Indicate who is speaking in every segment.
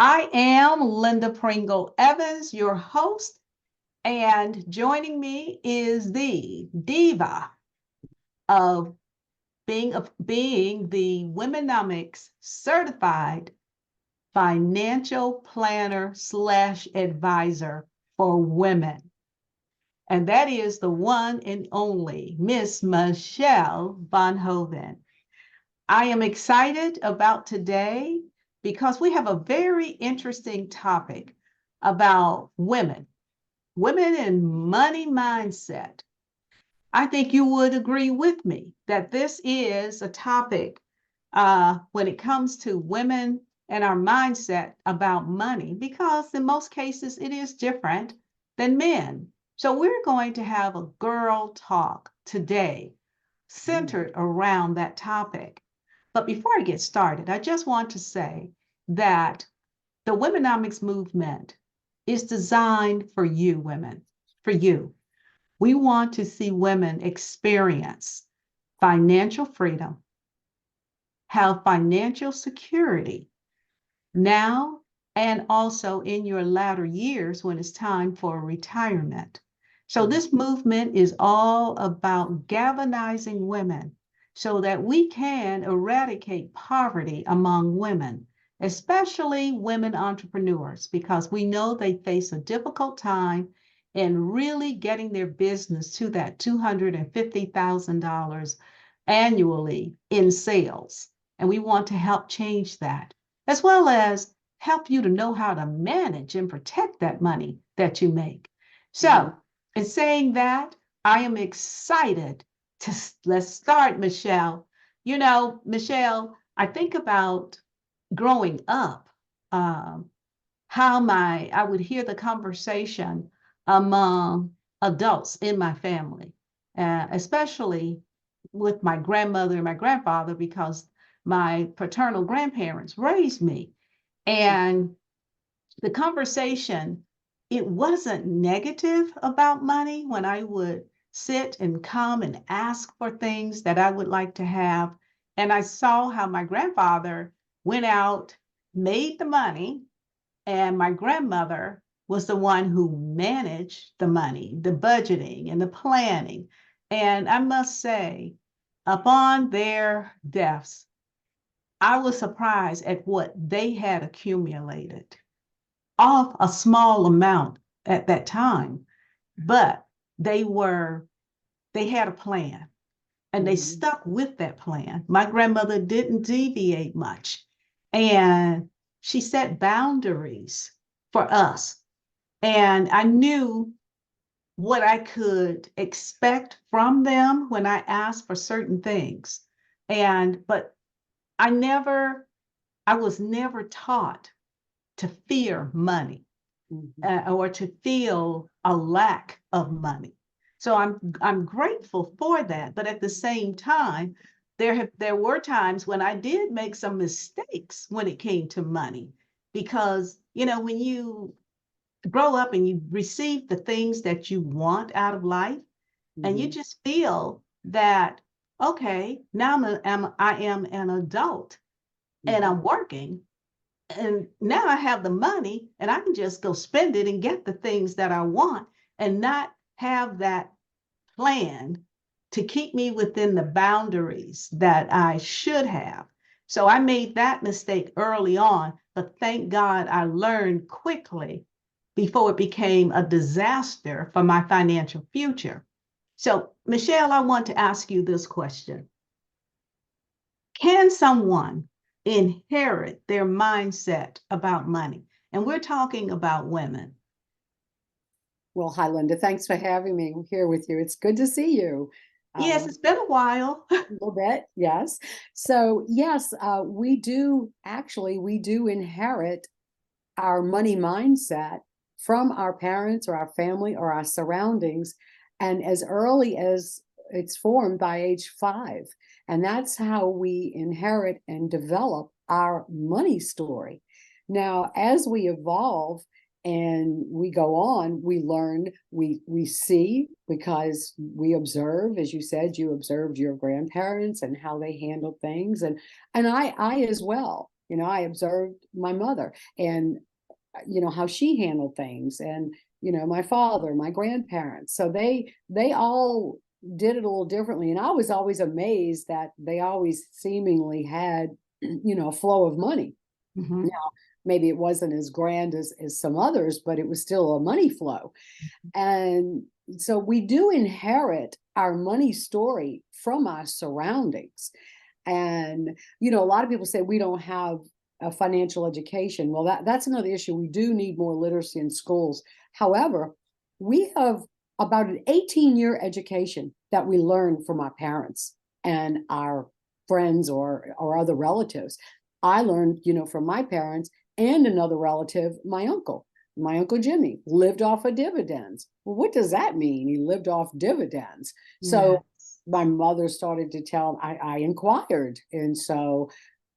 Speaker 1: I am Linda Pringle Evans, your host, and joining me is the diva of being the WomeNomics certified financial planner slash advisor for women. And that is the one and only Miss Michele Von Hoven. I am excited about today because we have a very interesting topic about women and money mindset. I think you would agree with me that this is a topic when it comes to women and our mindset about money, because in most cases it is different than men. So we're going to have a girl talk today centered around that topic. But before I get started, I just want to say that the WomeNomics movement is designed for you, women, for you. We want to see women experience financial freedom, have financial security now and also in your latter years when it's time for retirement. So this movement is all about galvanizing women so that we can eradicate poverty among women, especially women entrepreneurs, because we know they face a difficult time in really getting their business to that $250,000 annually in sales. And we want to help change that, as well as help you to know how to manage and protect that money that you make. So, in saying that, I am excited to let's start, Michele. You know, Michele, I think about growing up, how I would hear the conversation among adults in my family, especially with my grandmother and my grandfather, because my paternal grandparents raised me. And the conversation, it wasn't negative about money when I would sit and come and ask for things that I would like to have. And I saw how my grandfather went out, made the money, and my grandmother was the one who managed the money, the budgeting and the planning. And I must say, upon their deaths, I was surprised at what they had accumulated off a small amount at that time, but they had a plan and they stuck with that plan. My grandmother didn't deviate much, and she set boundaries for us. And I knew what I could expect from them when I asked for certain things. But I was never taught to fear money or to feel a lack of money. So I'm grateful for that. But at the same time, there were times when I did make some mistakes when it came to money, because when you grow up and you receive the things that you want out of life, and you just feel that, okay, now I am an adult and I'm working, and now I have the money and I can just go spend it and get the things that I want and not have that plan to keep me within the boundaries that I should have. So I made that mistake early on, but thank God I learned quickly before it became a disaster for my financial future. So, Michele, I want to ask you this question. Can someone inherit their mindset about money? And we're talking about women.
Speaker 2: Well, hi, Linda. Thanks for having me here with you. It's good to see you.
Speaker 1: Yes, it's been a while.
Speaker 2: A little bit, yes. So, yes, we do inherit our money mindset from our parents or our family or our surroundings, and as early as it's formed by age 5. And that's how we inherit and develop our money story. Now, as we evolve and we go on, we learn, we see, because we observe. As you said, you observed your grandparents and how they handled things, and I as well. I observed my mother and, how she handled things, and, my father, my grandparents. So they all did it a little differently. And I was always amazed that they always seemingly had, a flow of money.
Speaker 1: Mhm.
Speaker 2: Now, maybe it wasn't as grand as some others, but it was still a money flow. And so we do inherit our money story from our surroundings. And, a lot of people say we don't have a financial education. Well, that's another issue. We do need more literacy in schools. However, we have about an 18-year education that we learn from our parents and our friends or other relatives. I learned, from my parents and another relative, my uncle. My Uncle Jimmy lived off of dividends. Well, what does that mean? He lived off dividends. So
Speaker 1: Yes.
Speaker 2: my mother started to tell, I inquired. And so,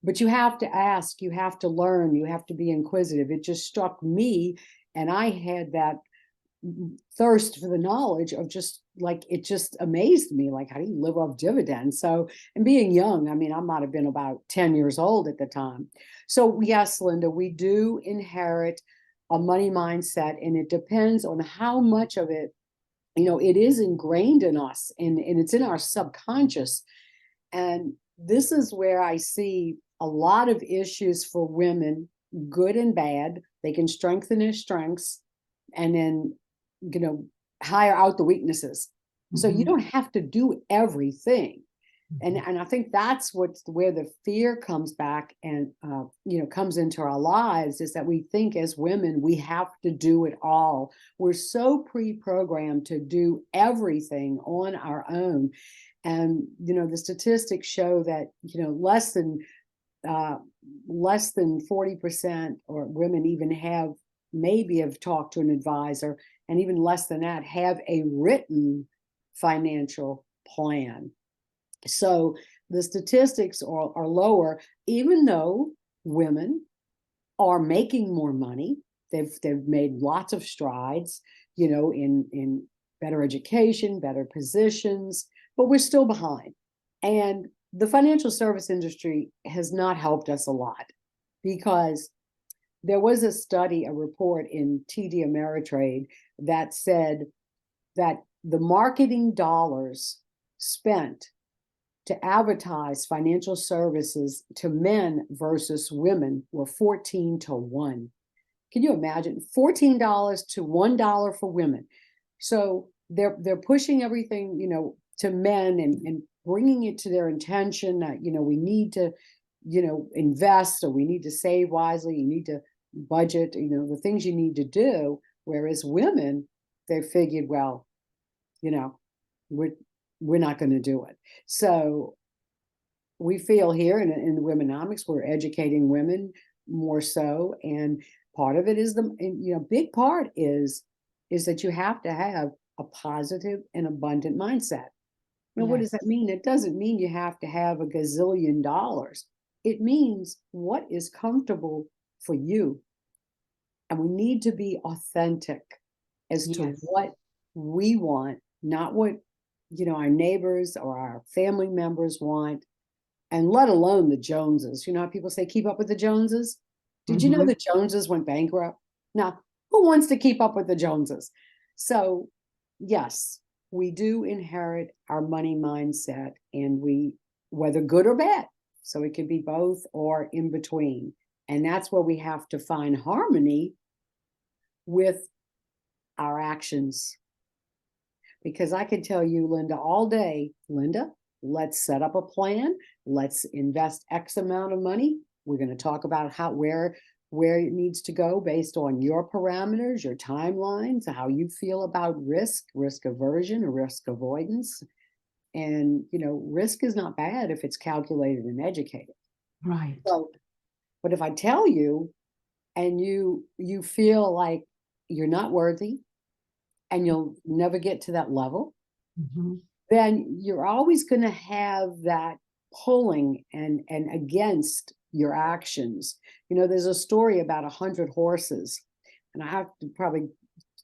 Speaker 2: but you have to ask, you have to learn, you have to be inquisitive. It just struck me. And I had that thirst for the knowledge of just like, it just amazed me. Like, how do you live off dividends? So, and being young, I mean, I might have been about 10 years old at the time. So yes, Linda, we do inherit a money mindset, and it depends on how much of it, it is ingrained in us, and it's in our subconscious. And this is where I see a lot of issues for women, good and bad. They can strengthen their strengths and then, hire out the weaknesses. So you
Speaker 1: Mhm.
Speaker 2: don't have to do everything. And
Speaker 1: Mhm.
Speaker 2: I think that's where the fear comes back and comes into our lives, is that we think as women we have to do it all. We're so pre-programmed to do everything on our own, and the statistics show that uh, less than 40% or women even have talked to an advisor, and even less than that have a written financial plan. So the statistics are lower, even though women are making more money. They've made lots of strides, in better education, better positions, but we're still behind. And the financial service industry has not helped us a lot, because there was a study, a report in TD Ameritrade that said that the marketing dollars spent to advertise financial services to men versus women were 14-1. Can you imagine? $14 to $1 for women. So they're pushing everything, to men, and bringing it to their intention that, we need to, invest, or we need to save wisely, you need to budget, the things you need to do. Whereas women, they figured, well, you know, we're we're not going to do it. So we feel here in WomeNomics, we're educating women more so, and part of it is big part is that you have to have a positive and abundant mindset. Now, what does that
Speaker 1: Yes.
Speaker 2: mean? It doesn't mean you have to have a gazillion dollars. It means what is comfortable for you, and we need to be authentic as to
Speaker 1: Yes.
Speaker 2: what we want, not what our neighbors or our family members want, and let alone the Joneses. You know how people say keep up with the Joneses? Did you know
Speaker 1: Mhm.
Speaker 2: the Joneses went bankrupt? Now, who wants to keep up with the Joneses? So, yes, we do inherit our money mindset, and whether good or bad. So it could be both or in between. And that's where we have to find harmony with our actions. Because I can tell you, Linda, all day, Linda, let's set up a plan. Let's invest X amount of money. We're going to talk about where it needs to go based on your parameters, your timelines, how you feel about risk aversion, or risk avoidance. And risk is not bad if it's calculated and educated.
Speaker 1: Right.
Speaker 2: So, but if I tell you and you feel like you're not worthy and you'll never get to that level,
Speaker 1: Mhm.
Speaker 2: then you're always going to have that pulling and against your actions. There's a story about 100 horses, and I have to probably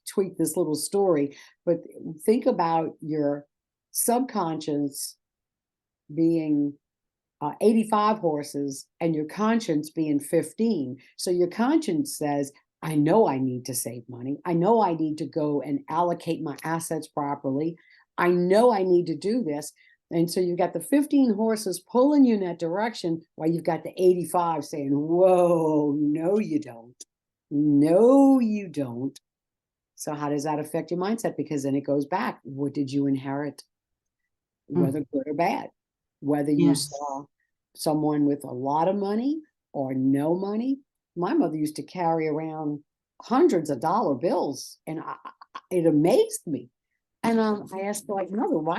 Speaker 2: tweak this little story, but think about your subconscious being 85 horses and your conscience being 15. So your conscience says, I know I need to save money. I know I need to go and allocate my assets properly. I know I need to do this. And so you've got the 15 horses pulling you in that direction while you've got the 85 saying, whoa, no, you don't. No, you don't. So how does that affect your mindset? Because then it goes back. What did you inherit? Whether good or bad, whether you
Speaker 1: Yes.
Speaker 2: saw someone with a lot of money or no money. My mother used to carry around hundreds of dollar bills, and it amazed me. And I asked her, like, Mother, why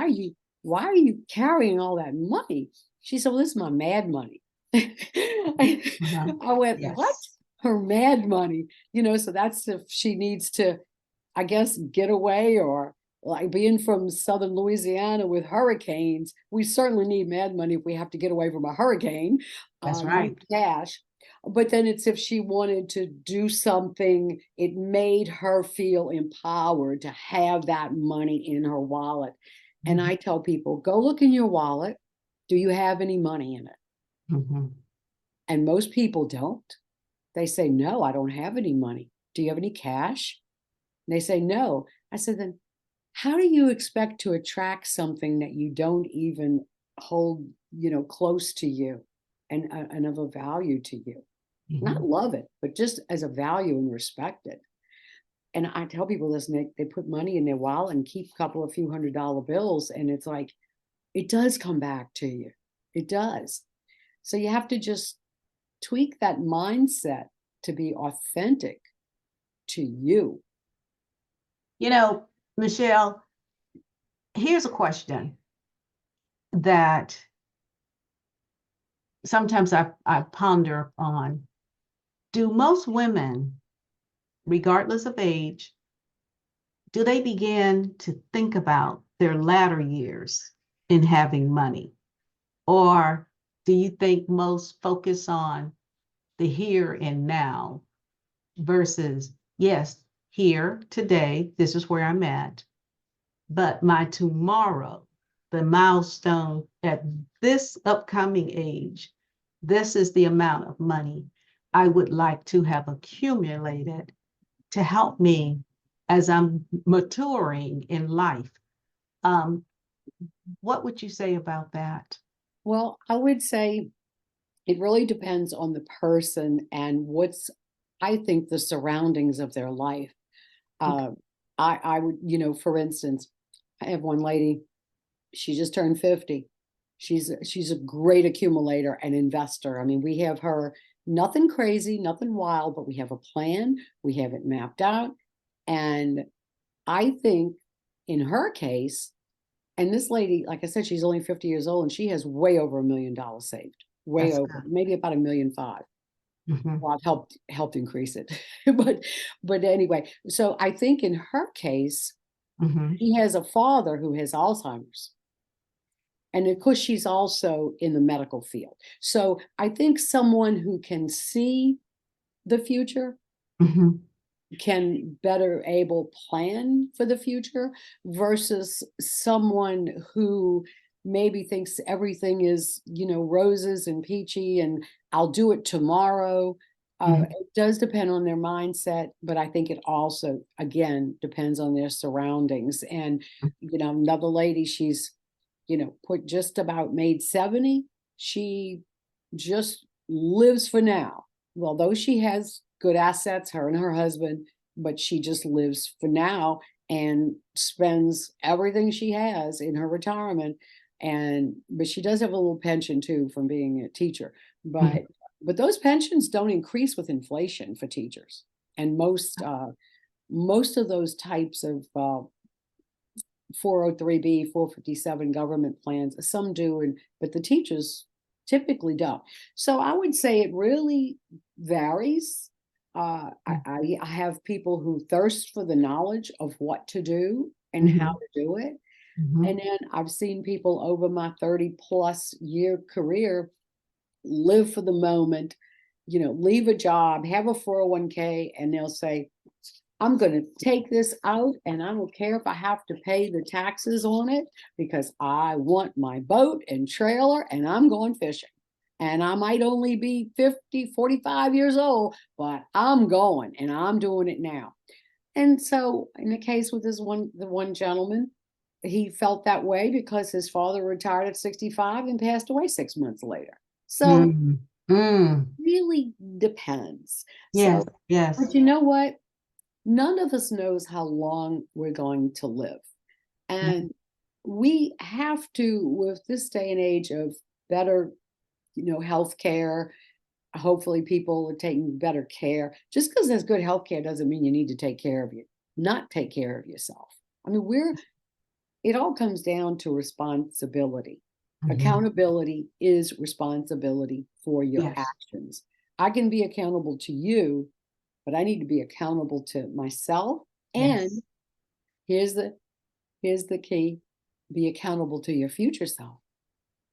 Speaker 2: are you carrying all that money? She said, well, this is my mad money. I went, what?
Speaker 1: Yes.
Speaker 2: Her mad money, so that's if she needs to, I guess, get away, or like being from Southern Louisiana with hurricanes, we certainly need mad money if we have to get away from a hurricane,
Speaker 1: That's
Speaker 2: need
Speaker 1: right.
Speaker 2: cash. But then it's if she wanted to do something, it made her feel empowered to have that money in her wallet. And I tell people, go look in your wallet. Do you have any money in it?
Speaker 1: Mm-hmm.
Speaker 2: And most people don't. They say, no, I don't have any money. Do you have any cash? And they say, no. I said, then how do you expect to attract something that you don't even hold, close to you and of a value to you? Not love it, but just as a value and respect it. And I tell people this, and they put money in their wallet and keep a couple of few $100 bills. And it's like, it does come back to you. It does. So you have to just tweak that mindset to be authentic to you.
Speaker 1: Michele, here's a question that sometimes I ponder on. Do most women, regardless of age, do they begin to think about their latter years in having money? Or do you think most focus on the here and now versus, yes, here, today, this is where I'm at, but my tomorrow, the milestone at this upcoming age, this is the amount of money I would like to have accumulated to help me as I'm maturing in life. What would you say about that?
Speaker 2: Well, I would say it really depends on the person and I think, the surroundings of their life.
Speaker 1: Okay.
Speaker 2: I would, for instance, I have one lady, she just turned 50. She's a great accumulator and investor. I mean, we have her, nothing crazy, nothing wild, but we have a plan. We have it mapped out. And I think in her case, and this lady, like I said, she's only 50 years old and she has way over $1 million saved, way
Speaker 1: That's
Speaker 2: over,
Speaker 1: good.
Speaker 2: maybe about 1.5 million.
Speaker 1: Mm-hmm.
Speaker 2: Well, I've helped increase it. but anyway, so I think in her case,
Speaker 1: Mm-hmm.
Speaker 2: she has a father who has Alzheimer's. And of course, she's also in the medical field. So I think someone who can see the future
Speaker 1: Mm-hmm.
Speaker 2: can better able plan for the future versus someone who maybe thinks everything is, roses and peachy and I'll do it tomorrow.
Speaker 1: Mm-hmm.
Speaker 2: It does depend on their mindset, but I think it also, again, depends on their surroundings. And, another lady, she's, put just about made 70. She just lives for now. Well, though she has good assets, her and her husband, but she just lives for now and spends everything she has in her retirement. But she does have a little pension too from being a teacher. But those pensions don't increase with inflation for teachers. And most of those types of 403B, 457 government plans, some do, but the teachers typically don't. So I would say it really varies. I have people who thirst for the knowledge of what to do and how to do it.
Speaker 1: Mm-hmm.
Speaker 2: And then I've seen people over my 30+ year career live for the moment, leave a job, have a 401k, and they'll say, I'm going to take this out and I don't care if I have to pay the taxes on it because I want my boat and trailer and I'm going fishing. And I might only be 50, 45 years old, but I'm going and I'm doing it now. And so in the case with the one gentleman, he felt that way because his father retired at 65 and passed away 6 months later. So
Speaker 1: Mm, mm.
Speaker 2: really depends.
Speaker 1: Yes,
Speaker 2: So,
Speaker 1: yes.
Speaker 2: but you know what? None of us knows how long we're going to live. And we have to, with this day and age of better, health care, hopefully people are taking better care. Just because there's good health care doesn't mean you need to not take care of yourself. I mean, it all comes down to responsibility.
Speaker 1: Mhm.
Speaker 2: Accountability is responsibility for your
Speaker 1: Yes,
Speaker 2: actions. I can be accountable to you, but I need to be accountable to myself. And
Speaker 1: yes.
Speaker 2: here's the here's the key: be accountable to your future self.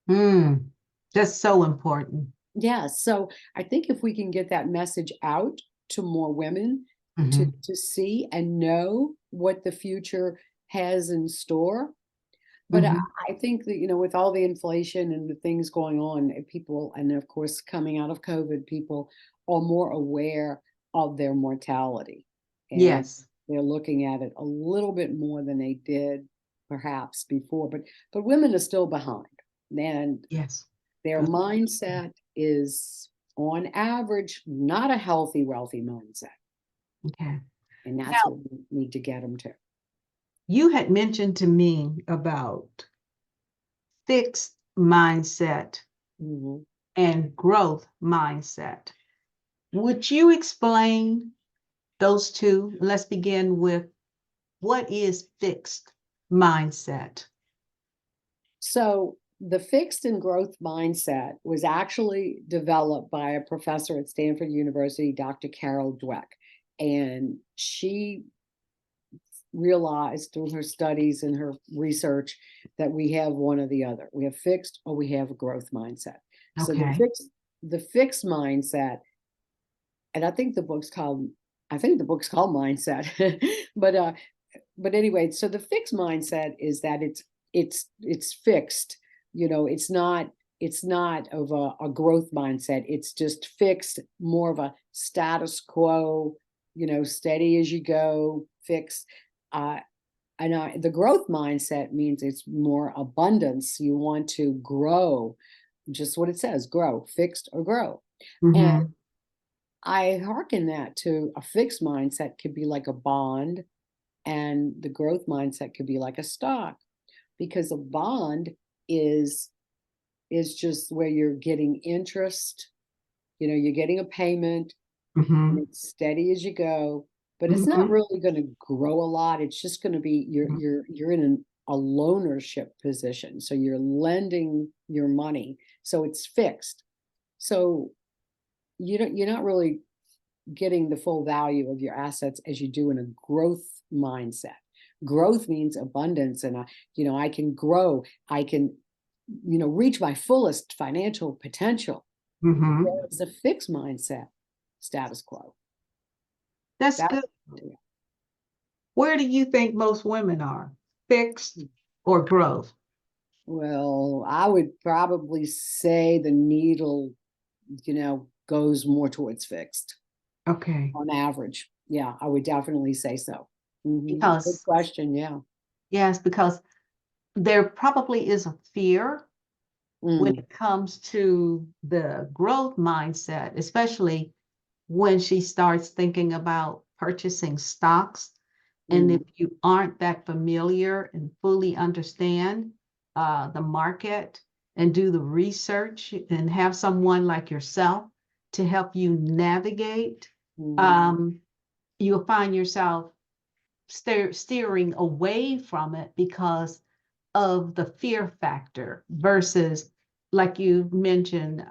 Speaker 1: Mm. That's so important.
Speaker 2: Yeah. So I think if we can get that message out to more women
Speaker 1: Mhm.
Speaker 2: to see and know what the future has in store. But
Speaker 1: Mhm.
Speaker 2: I think that, with all the inflation and the things going on, people, and of course, coming out of COVID, people are more aware of their mortality. And
Speaker 1: Yes,
Speaker 2: they're looking at it a little bit more than they did perhaps before. But women are still behind. And
Speaker 1: yes.
Speaker 2: their
Speaker 1: That's
Speaker 2: mindset is, on average, not a healthy, wealthy mindset.
Speaker 1: okay.
Speaker 2: And that's
Speaker 1: Now,
Speaker 2: what we need to get them to.
Speaker 1: you had mentioned to me about fixed mindset
Speaker 2: Mhm.
Speaker 1: and growth mindset. Would you explain those two? Let's begin with what is fixed mindset?
Speaker 2: So the fixed and growth mindset was actually developed by a professor at Stanford University, Dr. Carol Dweck. And she realized through her studies and her research that we have one or the other. We have fixed or we have a growth mindset. So
Speaker 1: Okay.
Speaker 2: the fixed mindset, and I think the book's called Mindset. But anyway, so the fixed mindset is that it's fixed. It's not of a growth mindset. It's just fixed, more of a status quo, steady as you go, fixed. Uh, and the growth mindset means it's more abundance. You want to grow, just what it says: grow, fixed or grow. And
Speaker 1: Mm-hmm.
Speaker 2: I hearken that to a fixed mindset could be like a bond, and the growth mindset could be like a stock, because a bond is is just where you're getting interest, you're getting a payment and
Speaker 1: Mm-hmm.
Speaker 2: it's steady as you go, but it's not
Speaker 1: Mm-hmm.
Speaker 2: really going to grow a lot. It's just going to be you're in a loanership position. So you're lending your money. So it's fixed. So you're not really getting the full value of your assets as you do in a growth mindset. Growth means abundance, and I can grow. I can, reach my fullest financial potential.
Speaker 1: Mm-hmm.
Speaker 2: Whereas a fixed mindset, status quo.
Speaker 1: That's
Speaker 2: That
Speaker 1: good. Where do you think most women are? Fixed or growth?
Speaker 2: well, I would probably say the needle, goes more towards fixed
Speaker 1: Okay.
Speaker 2: on average. Yeah, I would definitely say so. Good
Speaker 1: Because,
Speaker 2: question. Yeah.
Speaker 1: yes, because there probably is a fear when
Speaker 2: Mm,
Speaker 1: it comes to the growth mindset, especially when she starts thinking about purchasing stocks. And if
Speaker 2: mm,
Speaker 1: you aren't that familiar and fully understand the market and do the research and have someone like yourself to help you navigate,
Speaker 2: mm,
Speaker 1: um, you'll find yourself steering away from it because of the fear factor versus, like you mentioned,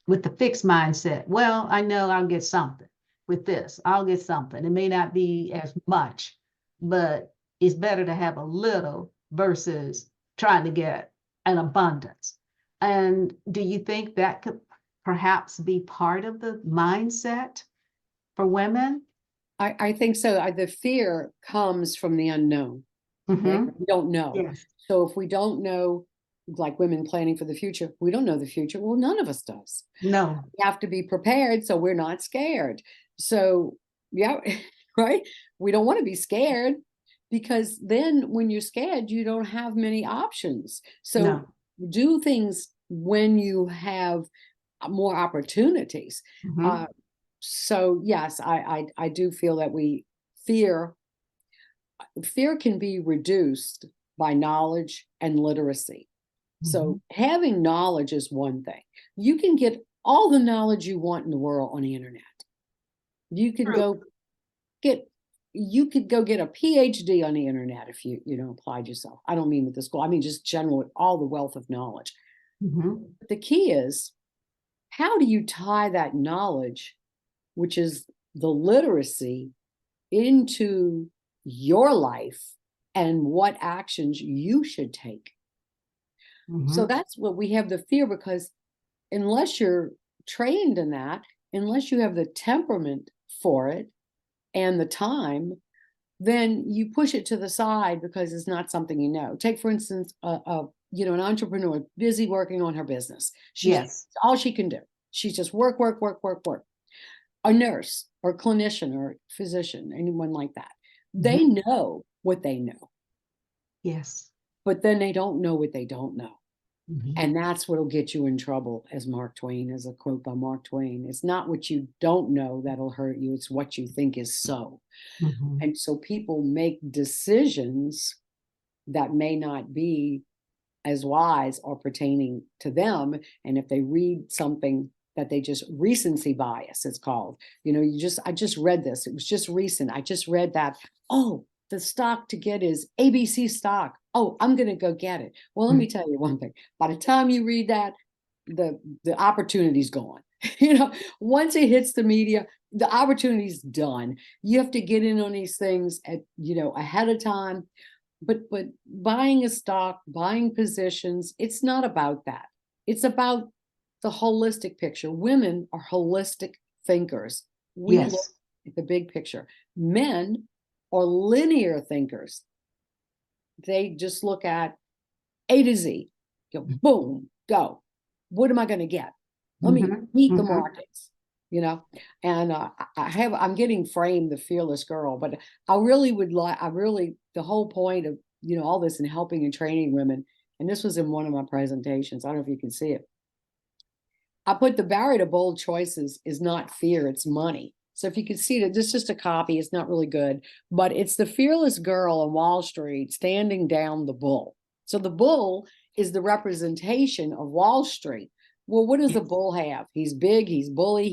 Speaker 1: with the fixed mindset. Well, I know I'll get something with this. I'll get something. It may not be as much, but it's better to have a little versus trying to get an abundance. And do you think that could perhaps be part of the mindset for women?
Speaker 2: I think so. The fear comes from the unknown. Okay?
Speaker 1: Mhm.
Speaker 2: We don't know.
Speaker 1: Yes.
Speaker 2: So if we don't know, like women planning for the future, we don't know the future. Well, none of us does.
Speaker 1: No.
Speaker 2: We have to be prepared so we're not scared. So, yeah, right? We don't want to be scared, because then when you're scared, you don't have many options. So
Speaker 1: No.
Speaker 2: do things when you have more opportunities.
Speaker 1: Mhm.
Speaker 2: So yes, I do feel that fear fear can be reduced by knowledge and literacy. So
Speaker 1: Mhm.
Speaker 2: having knowledge is one thing. You can get all the knowledge you want in the world on the internet. You can
Speaker 1: True.
Speaker 2: go get you could go get a PhD on the internet if you applied yourself. I don't mean with the school. I mean just general all the wealth of knowledge.
Speaker 1: Mhm.
Speaker 2: But the key is, how do you tie that knowledge, which is the literacy, into your life and what actions you should take? So
Speaker 1: Mhm.
Speaker 2: that's what we have the fear, because unless you're trained in that, unless you have the temperament for it and the time, then you push it to the side because it's not something you know. Take, for instance, an entrepreneur busy working on her business. She's
Speaker 1: Yes.
Speaker 2: all she can do. She's just work, work, work, work, work. A nurse or clinician or physician, anyone like that, they
Speaker 1: Mhm.
Speaker 2: know what they know,
Speaker 1: Yes.
Speaker 2: but then they don't know what they don't know.
Speaker 1: Mhm.
Speaker 2: And that's what'll get you in trouble, as a quote by Mark Twain. It's not what you don't know that'll hurt you, it's what you think is so.
Speaker 1: Mhm.
Speaker 2: And so people make decisions that may not be as wise or pertaining to them. And if they read something that they just recency bias, it's called, I just read this. It was just recent. I just read that. Oh, the stock to get is ABC stock. Oh, I'm going to go get it. Well, let me tell you one thing. By the time you read that, the opportunity's gone. Once it hits the media, the opportunity's done. You have to get in on these things ahead of time. But buying a stock, buying positions, it's not about that. It's about the holistic picture. Women are holistic thinkers. We look
Speaker 1: Yes.
Speaker 2: at the big picture. Men are linear thinkers. They just look at A to Z. Go boom, go. What am I going to get? Let me
Speaker 1: Mhm.
Speaker 2: meet the
Speaker 1: Mhm.
Speaker 2: markets. And I'm getting framed the fearless girl, but I really the whole point of all this and helping and training women, and this was in one of my presentations. I don't know if you can see it. I put the barrier to bold choices is not fear, it's money. So if you can see that, this is just a copy, it's not really good, but it's the fearless girl on Wall Street standing down the bull. So the bull is the representation of Wall Street. Well, what does the
Speaker 1: Yes.
Speaker 2: bull have? He's big, he's bully,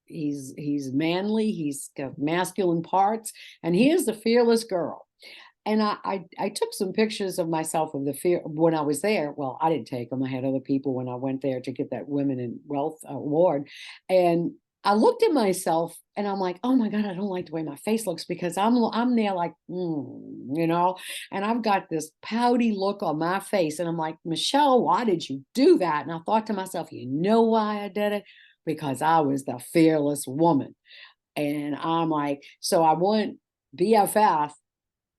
Speaker 2: he's manly, he's got masculine parts, and here's the fearless girl. And I took some pictures of myself of the fear when I was there. Well, I didn't take them. I had other people when I went there to get that Women in Wealth award. And I looked at myself and I'm like, oh my God, I don't like the way my face looks, because I'm there like, and I've got this pouty look on my face. And I'm like, Michelle, why did you do that? And I thought to myself, you know why I did it? Because I was the fearless woman. And I'm like, so I want BFF,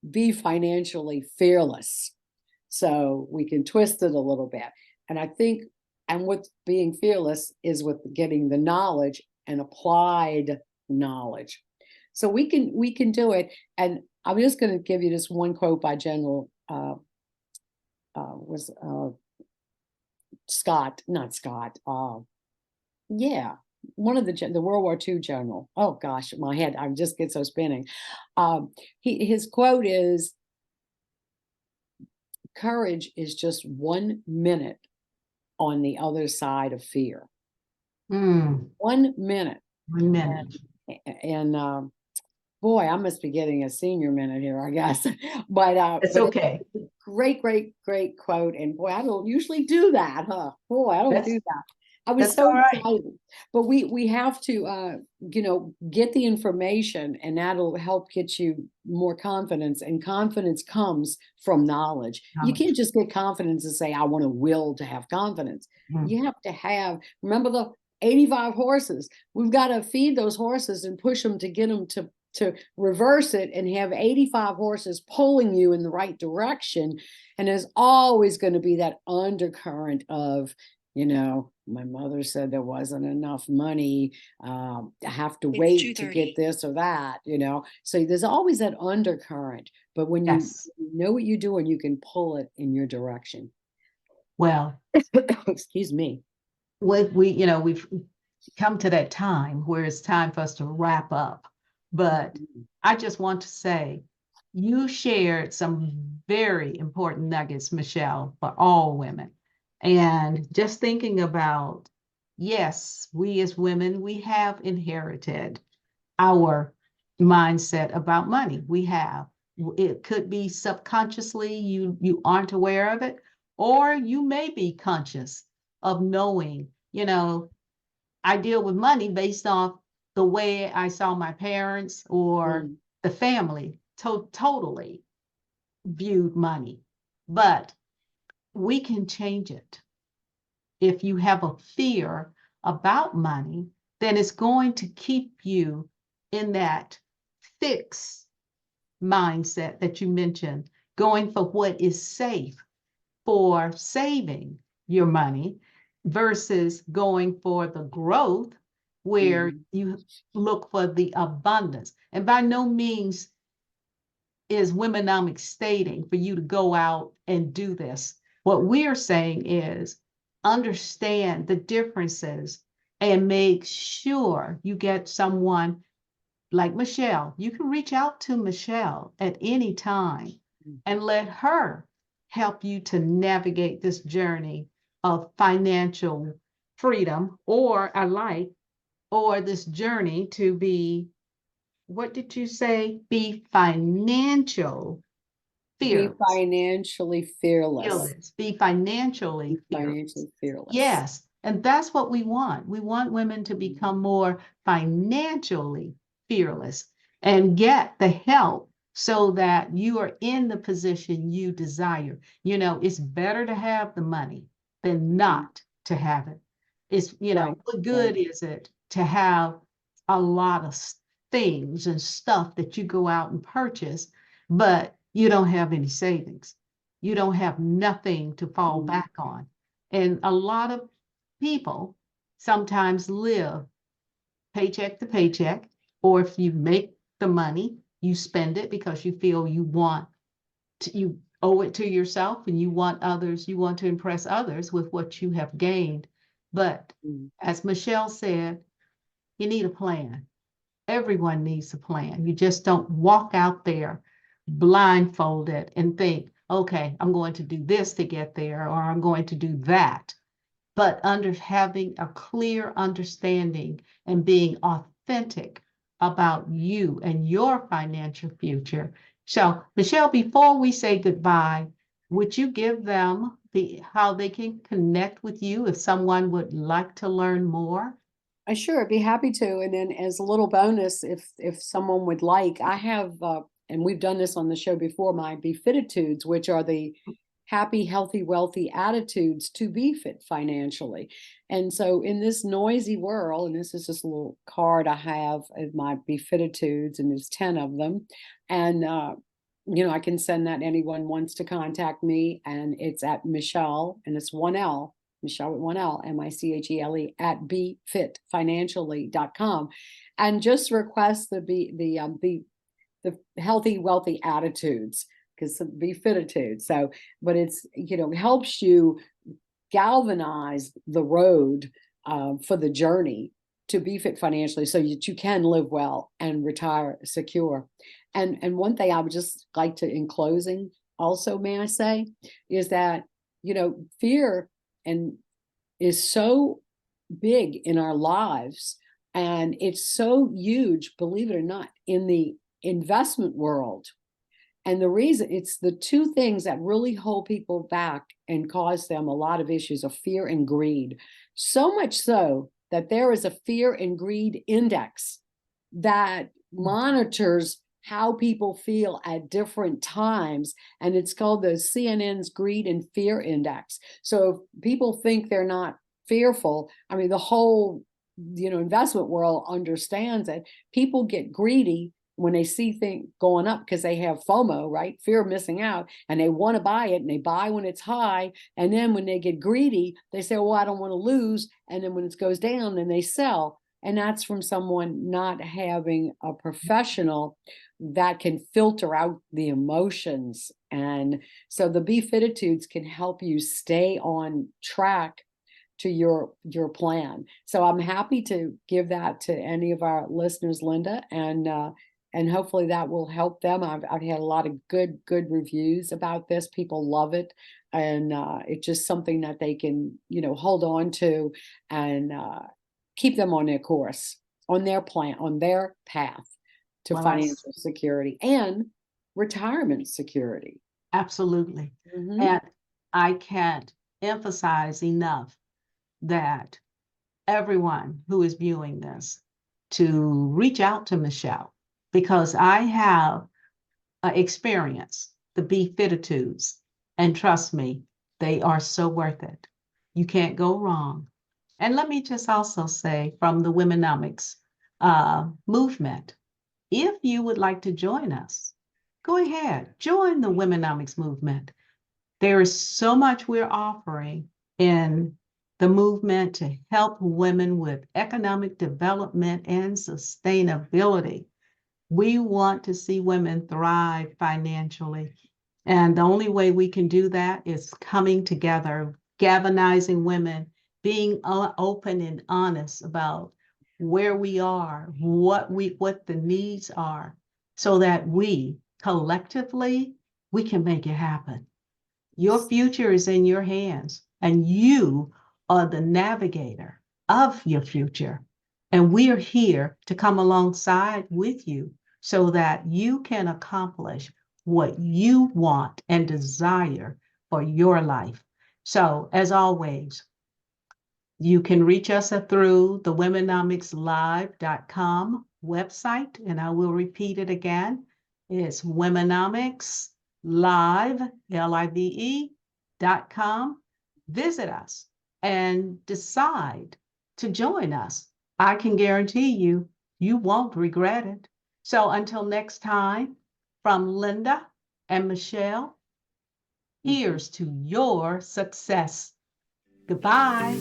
Speaker 2: be financially fearless. So we can twist it a little bit. And I think, and with being fearless is with getting the knowledge and applied knowledge. So we can do it. And I'm just going to give you this one quote by General was Scott, not Scott. Yeah, one of the World War II general. Oh gosh, my head, I just get so spinning. His quote is, courage is just 1 minute on the other side of fear.
Speaker 1: Mm.
Speaker 2: 1 minute.
Speaker 1: 1 minute.
Speaker 2: And boy, I must be getting a senior minute here, I guess.
Speaker 1: It's
Speaker 2: But it's
Speaker 1: okay.
Speaker 2: a great, great, great quote. And boy, I don't usually do that, huh? Boy, I don't
Speaker 1: That's
Speaker 2: do that. I was
Speaker 1: that's
Speaker 2: so
Speaker 1: all right.
Speaker 2: excited. But we have to get the information, and that'll help get you more confidence. And confidence comes from knowledge. You can't
Speaker 1: Knowledge.
Speaker 2: just get confidence and say, I want a will to have confidence.
Speaker 1: Mm.
Speaker 2: You have to remember the 85 horses. We've got to feed those horses and push them to get them to to reverse it and have 85 horses pulling you in the right direction. And there's always going to be that undercurrent of, my mother said there wasn't enough money. I have to wait to get this or that, So there's always that undercurrent. But when you know what you're doing, you can pull it in your direction.
Speaker 1: Well,
Speaker 2: excuse me.
Speaker 1: We've come to that time where it's time for us to wrap up. But I just want to say, you shared some very important nuggets, Michele, for all women. And just thinking about, yes, we as women, we have inherited our mindset about money. We have. It could be subconsciously, you aren't aware of it, or you may be conscious of knowing, I deal with money based off the way I saw my parents or the family totally viewed money. But we can change it. If you have a fear about money, then it's going to keep you in that fixed mindset that you mentioned, going for what is safe for saving your money versus going for the growth where you look for the abundance. And by no means is WomeNomic stating for you to go out and do this. What we're saying is understand the differences and make sure you get someone like Michele. You can reach out to Michele at any time and let her help you to navigate this journey of financial freedom, or this journey to be, what did you say? Be financial fearless.
Speaker 2: Be financially fearless.
Speaker 1: Be financially fearless. Yes. And that's what we want. We want women to become more financially fearless and get the help so that you are in the position you desire. It's better to have the money than not to have it. It's, what good is it to have a lot of things and stuff that you go out and purchase, but you don't have any savings. You don't have nothing to fall back on. And a lot of people sometimes live paycheck to paycheck, or if you make the money, you spend it because you feel you owe it to yourself and you want to impress others with what you have gained. But as Michele said, you need a plan. Everyone needs a plan. You just don't walk out there blindfolded and think, okay, I'm going to do this to get there, or I'm going to do that. But having a clear understanding and being authentic about you and your financial future. So, Michele, before we say goodbye, would you give them how they can connect with you if someone would like to learn more?
Speaker 2: I sure, I'd be happy to. And then as a little bonus, if someone would like, I have, and we've done this on the show before, my Befititudes, which are the happy, healthy, wealthy attitudes to be fit financially. And so in this noisy world, and this is just a little card I have of my Befititudes, and there's 10 of them. And, I can send that anyone wants to contact me, and it's at Michele, and it's 1L, Michele with 1L, Michele at befitfinancially.com, and just request the healthy, wealthy attitudes, because Befititude. So, but it's, helps you galvanize the road for the journey to be fit financially so that you can live well and retire secure. And one thing I would just like to, in closing, also, may I say, is that, fear is so big in our lives, and it's so huge, believe it or not, in the investment world. And the reason, it's the two things that really hold people back and cause them a lot of issues of fear and greed. So much so that there is a fear and greed index that monitors how people feel at different times. And it's called the CNN's Greed and Fear Index. So if people think they're not fearful, the whole, investment world understands that people get greedy when they see things going up, because they have FOMO, right? Fear of missing out, and they want to buy it, and they buy when it's high. And then when they get greedy, they say, well, I don't want to lose. And then when it goes down, then they sell. And that's from someone not having a professional that can filter out the emotions. And so the Beefitudes can help you stay on track to your plan. So I'm happy to give that to any of our listeners, Linda, and hopefully that will help them. I've had a lot of good reviews about this. People love it, and it's just something that they can hold on to and keep them on their course, on their plan, on their path to
Speaker 1: Well,
Speaker 2: financial security and retirement security.
Speaker 1: absolutely.
Speaker 2: Mhm.
Speaker 1: And I can't emphasize enough that everyone who is viewing this to reach out to Michele, because I have experienced the Beefitudes, and trust me, they are so worth it. You can't go wrong. And let me just also say from the WomeNomics movement, if you would like to join us, go ahead, join the WomeNomics movement. There is so much we're offering in the movement to help women with economic development and sustainability. We want to see women thrive financially. And the only way we can do that is coming together, galvanizing women, being open and honest about where we are, what the needs are, so that we collectively we can make it happen. Your future is in your hands, and you are the navigator of your future. And we are here to come alongside with you so that you can accomplish what you want and desire for your life. So, as always, you can reach us through the womenomicslive.com website, and I will repeat it again. It's womenomicslive, live.com. Visit us and decide to join us. I can guarantee you, you won't regret it. So until next time, from Linda and Michele, here's to your success. Goodbye.